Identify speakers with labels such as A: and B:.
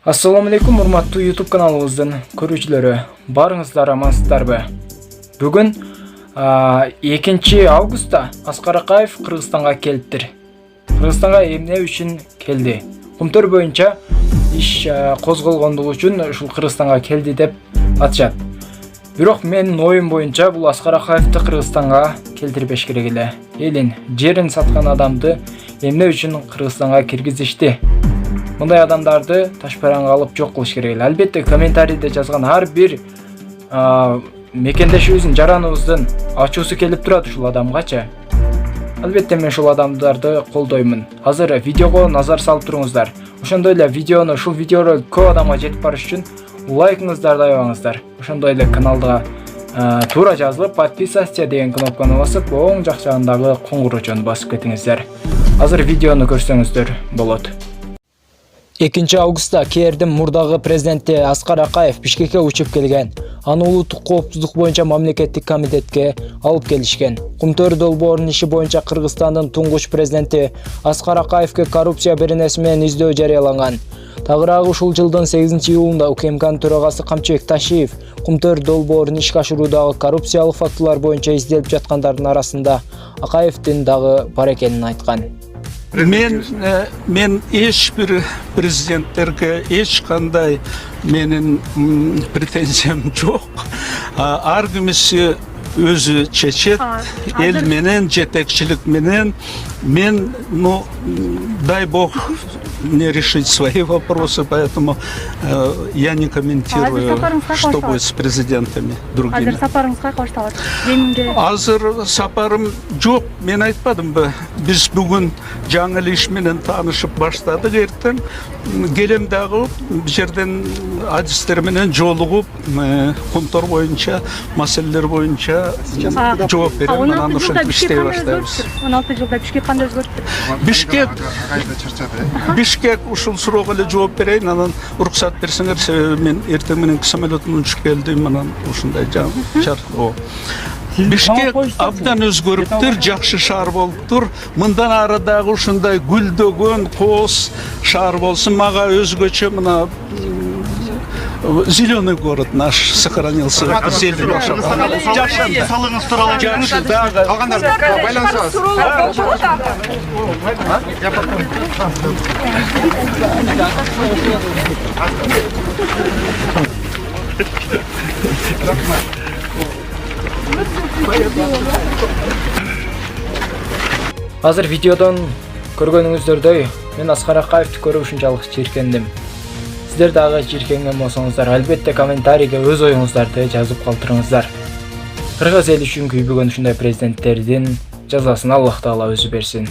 A: Assalamu alaikum, урматтуу YouTube каналыбыздын көрүүчүлөрү. Барыңыздар амансыздарбы? Бүгүн 2 августта Аскар Акаев Кыргызстанга келиптир. Кыргызстанга эмне үчүн келди? Кумтөр боюнча иш козголгондугу үчүн ушул Кыргызстанга келди деп атышат. Бирок менин оюм боюнча бул Аскар Акаевди Кыргызстанга келтирбеш керек эле. Элин, жерин саткан адамды эмне үчүн Кыргызстанга киргизишти? Мындай адамдарды ташпаранга алып жок кылыш керек. Албетте комментарийде жазган ар бир мекендешибиздин, жараныбыздын ачуусу келип турат ушул адамгачы. Албетте мен ушул адамдарды колдоймун. Азыр видеого назар салып туруңуздар. Ошондой эле ушул видеону көп адамга жетип барыш үчүн лайкыңыздарды аябаңыздар. Ошондой эле каналга туура жазылып подписаться деген кнопканы басып, оң жак жагындагы коңгуроочону басып кетиңиздер. Азыр видеону көрсөңүздөр болот. 2 августта КРдин мурдагы президенти Аскар Акаев Бишкекке учуп келген. Аны улуттук коопсуздук боюнча мамлекеттик комитетке алып келишкен. Кумтөр долбоорунун иши боюнча Кыргызстандын туңгуч президенти Аскар Акаевге коррупция беренеси менен издөө жарыяланган. Тагыраагы ушул жылдын 8 июлунда УКМКнын төрагасы Камчыбек Ташиев Кумтөр долбоорун ишке ашыруудагы коррупциялык фактылар боюнча изделип жаткандардын арасында Акаевдин дагы бар экенин айткан.
B: Men hiçbir prezidentlerge hiç kanday menin pretensiyam yok. Argümisi özü çeçet, el menen, жетекчилик менен, мен, дай бог мне решить свои вопросы, поэтому я не комментирую, что будет с президентами другими. Азыр сапарым жоқ, мен айтпадым ба, biz bugün жаңы иш менен таанышып баштадык, эртең келем дагы жерден адистер менен жолугуп, Кумтөр боюнча, маселелер боюнча жооп берем, анан ошентип иштей баштайбыз.
C: 16 жылда Бишкек кандай өзгөрттү?
B: Бишкек ушул суроого эле жооп берейин, анан уруксат берсеңер, себеби мен эртең менен самолеттон учуп келдим, анан ушундай Бишкек абдан өзгөрүптүр, жакшы шаар болуптур. Мындан ары дагы ушундай гүлдөгөн, кооз шаар болсун. Мага өзгөчө мына зеленый город наш сохранился. Зелень.
D: Салыңыз туралы
B: жакшы дагы.
D: Калгандар байланышабыз.
A: Азыр видеодон көргөнүңүздөрдөй мен Аскар Акаевди көрүп ушунчалык жиркендим. Сиздер дагы жиркенген болсоңуздар, албетте комментарийге өз оюңуздарды жазып калтырыңыздар. Кыргыз эли үчүн күйбөгөн ушундай президенттердин жазасын Аллах Таала өзү берсин.